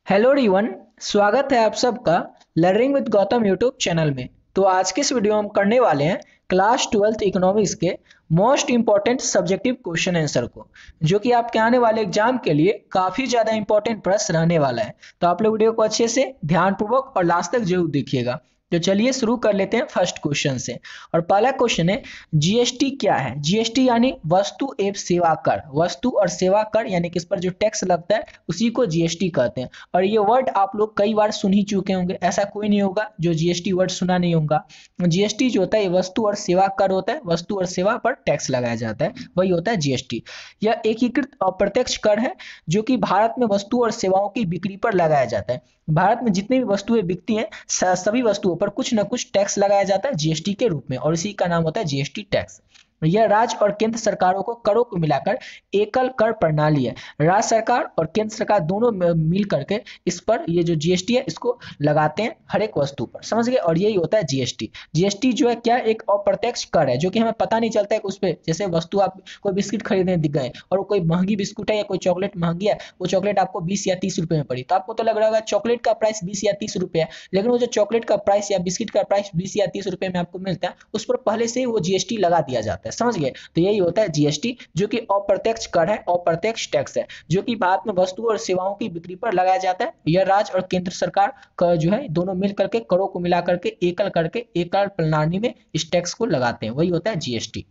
Hello everyone. स्वागत है आप सबका learning with Gautam YouTube channel में। तो आज के इस वीडियो में हम करने वाले हैं क्लास 12th इकोनॉमिक्स के most important subjective question answer को, जो कि आपके आने वाले एग्जाम के लिए काफी ज्यादा इंपॉर्टेंट प्रश्न रहने वाला है। तो आप लोग वीडियो को अच्छे से ध्यानपूर्वक और लास्ट तक जरूर देखिएगा। तो चलिए शुरू कर लेते हैं फर्स्ट क्वेश्चन से। और पहला क्वेश्चन है, जीएसटी क्या है? जीएसटी यानी वस्तु एवं सेवा कर। वस्तु और सेवा कर यानी कि इस पर जो टैक्स लगता है उसी को जीएसटी कहते हैं। और ये वर्ड आप लोग कई बार सुन ही चुके होंगे, ऐसा कोई नहीं होगा जो जीएसटी वर्ड सुना नहीं होगा। जीएसटी जो होता है ये वस्तु और सेवा कर होता है, वस्तु और सेवा पर टैक्स लगाया जाता है, वही होता है जीएसटी। यह एकीकृत अप्रत्यक्ष कर है जो कि भारत में वस्तु और सेवाओं की बिक्री पर लगाया जाता है। भारत में जितनी भी वस्तुएं बिकती हैं सभी वस्तुओं पर कुछ न कुछ टैक्स लगाया जाता है जीएसटी के रूप में, और इसी का नाम होता है जीएसटी टैक्स। यह राज्य और केंद्र सरकारों को करों को मिलाकर एकल कर प्रणाली है। राज्य सरकार और केंद्र सरकार दोनों मिल करके इस पर ये जो जीएसटी है इसको लगाते हैं हर एक वस्तु पर, समझ गए। और यही होता है जीएसटी। जीएसटी जो है क्या, एक अप्रत्यक्ष कर है जो कि हमें पता नहीं चलता है कि उस पर, जैसे वस्तु आप कोई बिस्किट खरीदने दिख गए और कोई महंगी बिस्कुट है या कोई चॉकलेट महंगी है, वो चॉकलेट आपको 20 या 30 रुपए में पड़ी, तो आपको तो लग रहा होगा चॉकलेट का प्राइस 20 या 30 रुपए है, लेकिन वो जो चॉकलेट का प्राइस या बिस्किट का प्राइस 20 या 30 रुपए में आपको मिलता है उस पर पहले से ही वो जीएसटी लगा दिया जाता है, समझ गए। तो यही होता है जीएसटी, जो कि अप्रत्यक्ष कर है, अप्रत्यक्ष टैक्स है, जो कि भारत में वस्तु और सेवाओं की बिक्री पर लगाया जाता है। यह राज्य और केंद्र सरकार का जो है दोनों मिल करके करों को मिला करके एकल प्रणाली में इस टैक्स को लगाते हैं, वही होता है जीएसटी।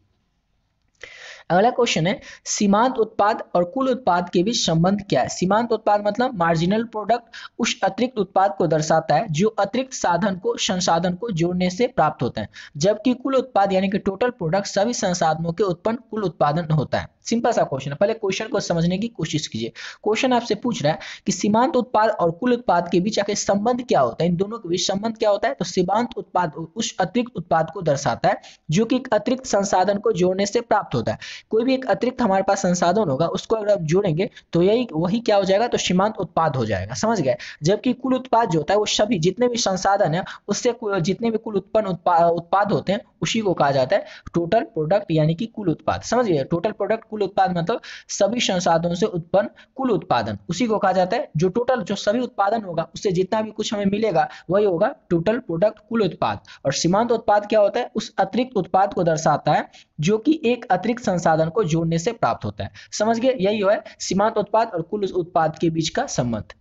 अगला क्वेश्चन है, सीमांत उत्पाद और कुल उत्पाद के बीच संबंध क्या है? सीमांत उत्पाद मतलब मार्जिनल प्रोडक्ट उस अतिरिक्त उत्पाद को दर्शाता है जो अतिरिक्त संसाधन को जोड़ने से प्राप्त होता है, जबकि कुल उत्पाद यानी कि टोटल प्रोडक्ट सभी संसाधनों के उत्पन्न कुल उत्पादन होता है। सिंपल सा क्वेश्चन है, पहले क्वेश्चन को समझने की कोशिश कीजिए। क्वेश्चन आपसे पूछ रहा है कि सीमांत उत्पाद और कुल उत्पाद के बीच आखिर संबंध क्या होता है, इन दोनों के बीच संबंध क्या होता है? तो सीमांत उत्पाद उस अतिरिक्त उत्पाद को दर्शाता है जो कि एक अतिरिक्त संसाधन को जोड़ने से प्राप्त होता है। कोई भी एक अतिरिक्त हमारे पास संसाधन होगा उसको अगर हम जोड़ेंगे तो यही वही क्या हो जाएगा, तो सीमांत उत्पाद हो जाएगा, समझ गए। जबकि कुल उत्पाद जो होता है वो सभी जितने भी संसाधन है उससे जितने भी कुल उत्पन्न उत्पाद होते हैं उसी को कहा जाता है टोटल प्रोडक्ट यानी कि कुल उत्पाद, समझ गए। टोटल प्रोडक्ट कुल उत्पाद मतलब सभी संसाधनों से उत्पन्न कुल उत्पादन, उसी को कहा जाता है जो टोटल जो सभी उत्पादन होगा उससे जितना भी कुछ हमें मिलेगा वही होगा टोटल प्रोडक्ट कुल उत्पाद। और सीमांत उत्पाद क्या होता है, उस अतिरिक्त उत्पाद को दर्शाता है जो कि एक अतिरिक्त संसाधन को जोड़ने से प्राप्त होता है, समझ गए। यही है सीमांत उत्पाद और कुल उत्पाद के बीच का संबंध।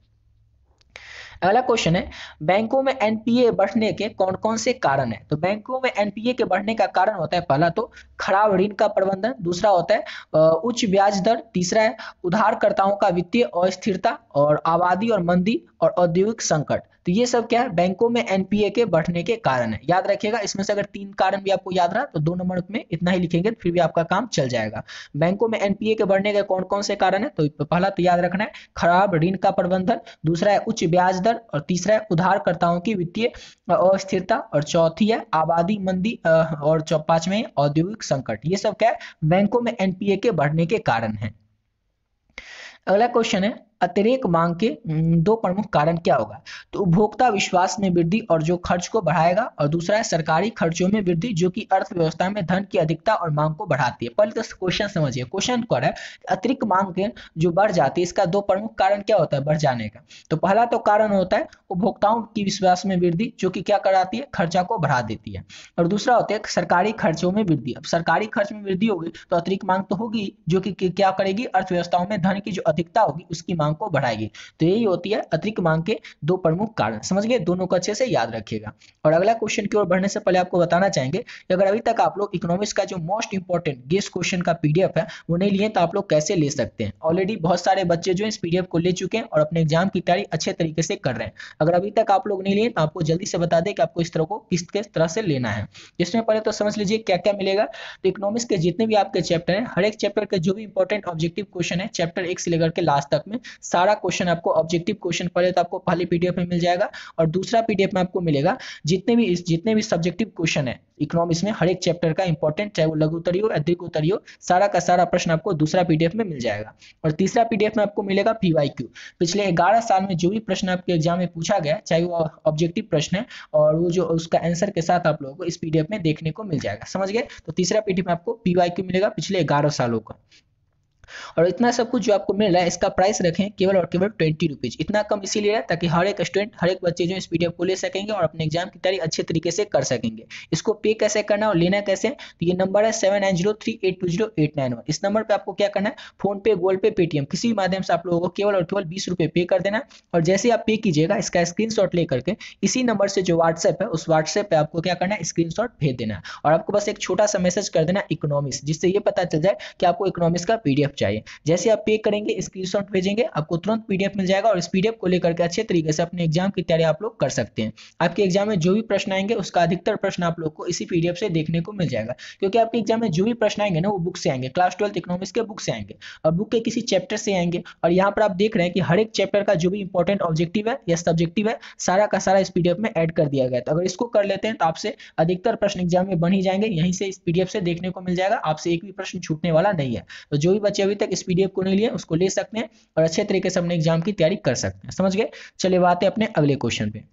अगला क्वेश्चन है, बैंकों में एनपीए बढ़ने के कौन कौन से कारण है? तो बैंकों में एनपीए के बढ़ने का कारण होता है, पहला तो खराब ऋण का प्रबंधन, दूसरा होता है उच्च ब्याज दर, तीसरा है उधारकर्ताओं का वित्तीय अस्थिरता, और आबादी और मंदी और औद्योगिक संकट। तो ये सब क्या है, बैंकों में एनपीए के बढ़ने के कारण है। याद रखिएगा, इसमें से अगर 3 कारण भी आपको याद रहा तो 2 नंबर में इतना ही लिखेंगे तो फिर भी आपका काम चल जाएगा। बैंकों में एनपीए के बढ़ने के कौन कौन से कारण है? तो पहला तो याद रखना है खराब ऋण का प्रबंधन, दूसरा है उच्च ब्याज दर, और तीसरा है उधारकर्ताओं की वित्तीय अस्थिरता, और चौथी है आबादी मंदी, और पांचवें औद्योगिक संकट। ये सब क्या है, बैंकों में एनपीए के बढ़ने के कारण है। अगला क्वेश्चन है, अतिरेक मांग के 2 प्रमुख कारण क्या होगा? तो उपभोक्ता विश्वास में वृद्धि और जो खर्च को बढ़ाएगा, और दूसरा है सरकारी खर्चों में वृद्धि जो कि अर्थव्यवस्था में धन की अधिकता और मांग को बढ़ाती है। पहले तो क्वेश्चन समझिए, क्वेश्चन क्या है, अतिरिक्त मांग के जो बढ़ जाती है इसका 2 प्रमुख कारण क्या होता है बढ़ जाने का? तो पहला तो कारण होता है उपभोक्ताओं की विश्वास में वृद्धि जो कि क्या कराती है, खर्चा को बढ़ा देती है, और दूसरा होता है सरकारी खर्चों में वृद्धि। अब सरकारी खर्च में वृद्धि होगी तो अतिरिक्त मांग तो होगी जो कि क्या करेगी, अर्थव्यवस्थाओं में धन की जो अधिकता होगी उसकी मांग को बढ़ाएगी। तो यही होती है अतिरिक्त मांग के 2 प्रमुख कारण, समझ गए। दोनों को अच्छे से याद रखिएगा। और अगला क्वेश्चन की ओर बढ़ने से पहले आपको बताना चाहेंगे कि अगर अभी तक आप लोग इकोनॉमिक्स का जो मोस्ट इंपॉर्टेंट गेस क्वेश्चन का पीडीएफ है वो नहीं लिए तो आप लोग कैसे ले सकते हैं। ऑलरेडी बहुत सारे बच्चे जो इस पीडीएफ को ले चुके हैं और अपने एग्जाम की तैयारी अच्छे तरीके से कर रहे हैं। अगर अभी तक आप लोग नहीं लिए तो आपको जल्दी से बता दें कि आपको इस तरह को किस तरह से लेना है। इसमें पहले तो समझ लीजिए क्या क्या मिलेगा। तो इकोनॉमिक्स के जितने भी आपके चैप्टर हैं, हर एक चैप्टर के जो भी इंपॉर्टेंट ऑब्जेक्टिव क्वेश्चन है चैप्टर 1 से लेकर के लास्ट तक में सारा क्वेश्चन आपको ऑब्जेक्टिव क्वेश्चन पहले तो आपको पहले पीडीएफ में मिल जाएगा, और दूसरा पीडीएफ में आपको मिलेगा जितने भी सब्जेक्टिव क्वेश्चन है इकोनॉमिक्स में हर एक चैप्टर का इंपॉर्टेंट, चाहे वो लघु उत्तरीय हो या दीर्घ उत्तरीय हो, सारा का सारा प्रश्न आपको दूसरा पीडीएफ में मिल जाएगा। और तीसरा पीडीएफ में आपको मिलेगा पीवाईक्यू, पिछले 11 साल में जो भी प्रश्न आपके एग्जाम में पूछा गया चाहे वो ऑब्जेक्टिव प्रश्न है और वो जो उसका आंसर के साथ आप लोगों को इस पीडीएफ में देखने को मिल जाएगा, समझ गए। तो तीसरा पीडीएफ में आपको पीवाईक्यू मिलेगा पिछले 11 सालों का। और इतना सब कुछ जो आपको मिल रहा है इसका प्राइस रखें केवल और केवल 20 रुपीज। इतना कम इसीलिए है ताकि हर एक स्टूडेंट, हर एक बच्चे जो इस पीडीएफ को ले सकेंगे और अपने एग्जाम की तैयारी अच्छे तरीके से कर सकेंगे। इसको पे कैसे करना और लेना कैसे, तो ये नंबर है 7903820891। इस नंबर पर आपको क्या करना है, फोन पे, गूगल पे, पेटीएम किसी भी माध्यम से आप लोगों को केवल और केवल 20 रुपये पे कर देना। और जैसे आप पे कीजिएगा इसका स्क्रीनशॉट ले करके इसी नंबर से जो व्हाट्सएप है उस व्हाट्सएप पे आपको क्या करना है, स्क्रीनशॉट भेज देना है। और आपको बस एक छोटा सा मैसेज कर देना इकोनॉमिक्स, जिससे ये पता चल जाए कि आपको इकोनॉमिक्स का पीडीएफ चाहिए। जैसे आप पे करेंगे, स्क्रीनशॉट भेजेंगे, आपको तुरंत पीडीएफ मिल जाएगा और इस पीडीएफ को लेकर के अच्छे तरीके से अपने एग्जाम की तैयारी आप लोग कर सकते हैं। आपके एग्जाम में जो भी प्रश्न आएंगे उसका अधिकतर प्रश्न आप लोग को इसी पीडीएफ से देखने को मिल जाएगा, क्योंकि आपके एग्जाम में जो भी प्रश्न आएंगे ना वो बुक से आएंगे, क्लास 12 इकोनॉमिक्स के बुक से आएंगे और बुक के किसी चैप्टर से आएंगे। और यहाँ पर आप देख रहे हैं कि हर एक चैप्टर का जो भी इंपॉर्टेंट ऑब्जेक्टिव है या सब्जेक्टिव है सारा का सारा इस पीडीएफ में ऐड कर दिया गया है। तो अगर इसको कर लेते हैं तो आपसे अधिकतर प्रश्न एग्जाम में बन ही जाएंगे, यहीं से इस पीडीएफ से देखने को मिल जाएगा, आपसे एक भी प्रश्न छूटने वाला नहीं है। तो जो भी बच्चे अभी तक इस पीडीएफ को नहीं लिए उसको ले सकते हैं और अच्छे तरीके से अपने एग्जाम की तैयारी कर सकते हैं। समझ गए? चलिए बात है अपने अगले क्वेश्चन पे।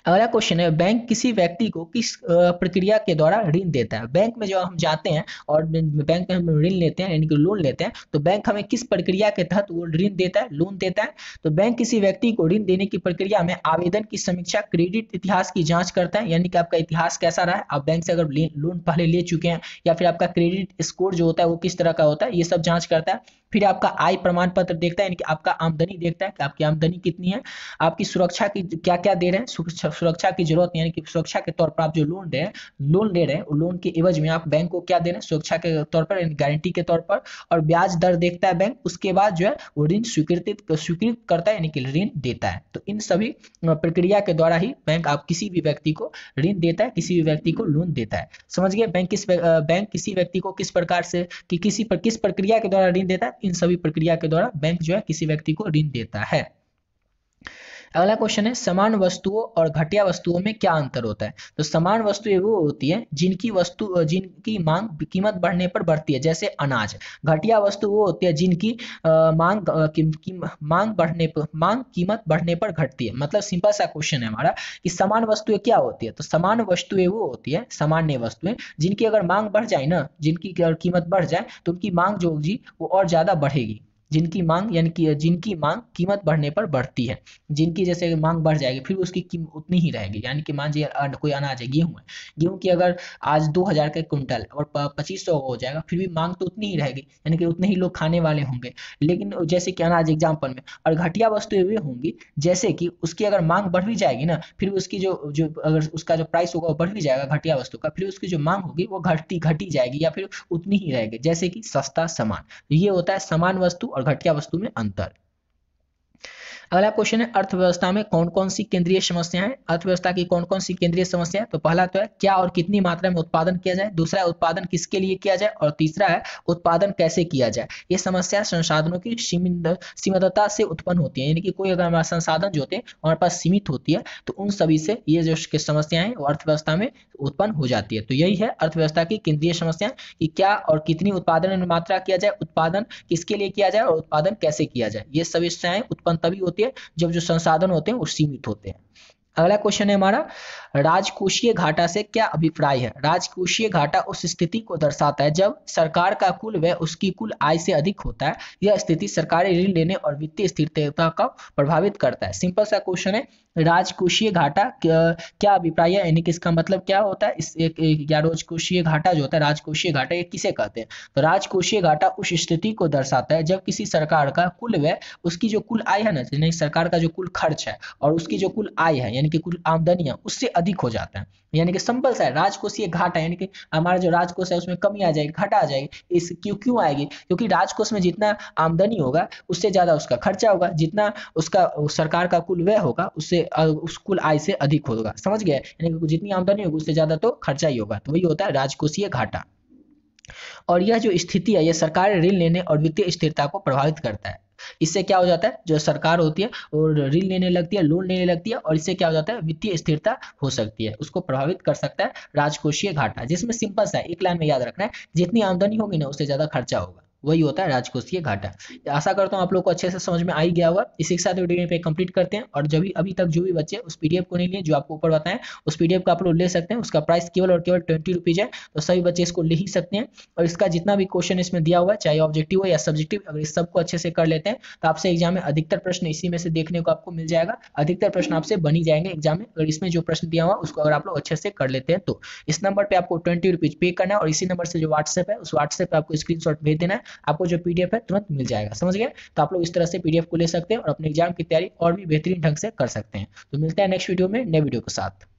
अगला क्वेश्चन है, बैंक किसी व्यक्ति को किस प्रक्रिया के द्वारा ऋण देता है। बैंक में जब हम जाते हैं और बैंक में हम ऋण लेते हैं यानी कि लोन लेते हैं, तो बैंक हमें किस प्रक्रिया के तहत वो ऋण देता है, लोन देता है। तो बैंक किसी व्यक्ति को ऋण देने की प्रक्रिया में आवेदन की समीक्षा, क्रेडिट इतिहास की जांच करता है, यानी कि आपका इतिहास कैसा रहा है, आप बैंक से अगर लोन पहले ले चुके हैं, या फिर आपका क्रेडिट स्कोर जो होता है वो किस तरह का होता है, ये सब जांच करता है। फिर आपका आय प्रमाण पत्र देखता है, यानी कि आपका आमदनी देखता है कि आपकी आमदनी कितनी है, आपकी सुरक्षा की क्या क्या दे रहे हैं, सुरक्षा की जरूरत यानी कि सुरक्षा के तौर पर आप जो लोन ले रहे हैं, लोन के एवज में आप बैंक को क्या दे रहे हैं, सुरक्षा के तौर पर, गारंटी के तौर पर, और ब्याज दर देखता है बैंक। उसके बाद जो है वो ऋण स्वीकृत करता है यानी कि ऋण देता है। तो इन सभी प्रक्रिया के द्वारा ही बैंक आप किसी भी व्यक्ति को ऋण देता है, किसी भी व्यक्ति को लोन देता है। समझ गए? बैंक किसी व्यक्ति को किस प्रकार से कि किस प्रक्रिया के द्वारा ऋण देता है, इन सभी प्रक्रिया के द्वारा बैंक जो है किसी व्यक्ति को ऋण देता है। अगला क्वेश्चन है, समान वस्तुओं और घटिया वस्तुओं में क्या अंतर होता है। तो समान वस्तुएं वो होती है जिनकी मांग कीमत बढ़ने पर बढ़ती है, जैसे अनाज। घटिया वस्तु वो होती है जिनकी मांग कीमत बढ़ने पर घटती है। मतलब सिंपल सा क्वेश्चन है हमारा कि समान वस्तुएं क्या होती है। तो समान वस्तुएं वो होती है, सामान्य वस्तुएं जिनकी अगर मांग बढ़ जाए ना, जिनकी अगर कीमत बढ़ जाए तो उनकी मांग जो होगी वो और ज्यादा बढ़ेगी। जिनकी मांग यानी कि जिनकी मांग कीमत बढ़ने पर बढ़ती है, जिनकी जैसे मांग बढ़ जाएगी फिर उसकी कीमत उतनी ही रहेगी। यानी कि मान लीजिए कोई अनाज है, गेहूं है, गेहूं की अगर आज 2000 का क्विंटल और 2500 हो जाएगा, फिर भी मांग तो उतनी ही रहेगी, यानी कि उतने ही लोग खाने वाले होंगे। लेकिन जैसे कि अनाज एग्जाम्पल में, और घटिया वस्तुएं वे होंगी जैसे कि उसकी अगर मांग बढ़ भी जाएगी ना, फिर उसकी जो जो अगर उसका जो प्राइस होगा वो बढ़ भी जाएगा घटिया वस्तु का, फिर उसकी जो मांग होगी वो घटी जाएगी या फिर उतनी ही रहेगी, जैसे कि सस्ता सामान। ये होता है समान वस्तु और घटिया वस्तु में अंतर। अगला क्वेश्चन है, अर्थव्यवस्था में कौन कौन सी केंद्रीय समस्याएं हैं। अर्थव्यवस्था की कौन कौन सी केंद्रीय समस्या है। तो पहला तो है क्या और कितनी मात्रा में उत्पादन किया जाए, दूसरा है उत्पादन किसके लिए किया जाए, और तीसरा है उत्पादन कैसे किया जाए। ये समस्या संसाधनों की सीमितता से उत्पन्न होती है, यानी कि कोई अगर हमारा संसाधन जो होते हैं हमारे पास सीमित होती है तो उन सभी से ये जो समस्याएं हैं वो अर्थव्यवस्था में उत्पन्न हो जाती है। तो यही है अर्थव्यवस्था की केंद्रीय समस्या कि क्या और कितनी उत्पादन मात्रा किया जाए, उत्पादन किसके लिए किया जाए और उत्पादन कैसे किया जाए। ये सभी समस्याएं उत्पन्न तभी होती है जब जो संसाधन होते हैं वो सीमित होते हैं। अगला क्वेश्चन है हमारा, राजकोषीय घाटा से क्या अभिप्राय है। राजकोषीय घाटा उस स्थिति को दर्शाता है जब सरकार का कुल व्यय उसकी कुल आय से अधिक होता है। यह स्थिति सरकारी ऋण लेने और वित्तीय स्थिरता को प्रभावित करता है। सिंपल सा क्वेश्चन है, राजकोषीय घाटा क्या अभिप्राय है, यानी कि इसका मतलब क्या होता है। इस राजकोषीय घाटा जो होता है, राजकोषीय घाटा ये किसे कहते हैं। तो राजकोषीय घाटा उस स्थिति को दर्शाता है जब किसी सरकार का कुल व्यय उसकी जो कुल आय है ना, यानी सरकार का जो कुल खर्च है और उसकी जो कुल आय है यानी कि कुल आमदनी है उससे अधिक हो जाता है। यानी कि सिंपल सा है, राजकोषीय घाटा यानी कि हमारा जो राजकोष है उसमें कमी आ जाएगी, घटा आ जाएगी। इस क्यों आएगी, क्योंकि राजकोष में जितना आमदनी होगा उससे ज्यादा उसका खर्चा होगा, जितना उसका सरकार का कुल व्यय होगा उससे उस कुल आय से अधिक होगा। समझ गए? यानी कि जितनी आमदनी होगी उससे ज्यादा तो खर्चा ही होगा, तो वही होता है राजकोषीय घाटा। और यह जो स्थिति है ये सरकार ऋण लेने और वित्तीय स्थिरता को प्रभावित करता है। इससे क्या हो जाता है, जो सरकार होती है और ऋण लेने लगती है, लोन लेने लगती है, और इससे क्या हो जाता है, वित्तीय स्थिरता हो सकती है, उसको प्रभावित कर सकता है राजकोषीय घाटा। जिसमें सिंपल सा एक लाइन में याद रखना है, जितनी आमदनी होगी ना उससे ज्यादा खर्चा होगा। वही होता है राजकोषीय घाटा। आशा करता हूँ आप लोग को अच्छे से समझ में आ ही गया होगा। इसी के साथ वीडियो पे कंप्लीट करते हैं, और जब भी अभी तक जो भी बच्चे उस पीडीएफ को नहीं लिए, जो आपको ऊपर बताएं, उस पीडीएफ को आप लोग ले सकते हैं। उसका प्राइस केवल और केवल 20 रुपीज है, तो सभी बच्चे इसको ले ही सकते हैं। और इसका जितना भी क्वेश्चन इसमें दिया हुआ है, चाहे ऑब्जेक्टिव हो या सब्जेक्टिव, अगर इस सबको अच्छे से कर लेते हैं तो आपसे एग्जाम में अधिकतर प्रश्न इसी में से देखने को आपको मिल जाएगा। अधिकतर प्रश्न आपसे बन ही जाएंगे एग्जाम में, अगर इसमें जो प्रश्न दिया हुआ उसको अगर आप लोग अच्छे से कर लेते हैं तो। इस नंबर पे आपको 20 रुपीज पे करना है, और इसी नंबर से जो व्हाट्सएप है, उस व्हाट्सएप पे आपको स्क्रीनशॉट भेज देना है, आपको जो पीडीएफ है तुरंत मिल जाएगा। समझ गए? तो आप लोग इस तरह से पीडीएफ को ले सकते हैं और अपने एग्जाम की तैयारी और भी बेहतरीन ढंग से कर सकते हैं। तो मिलते हैं नेक्स्ट वीडियो में नए वीडियो के साथ।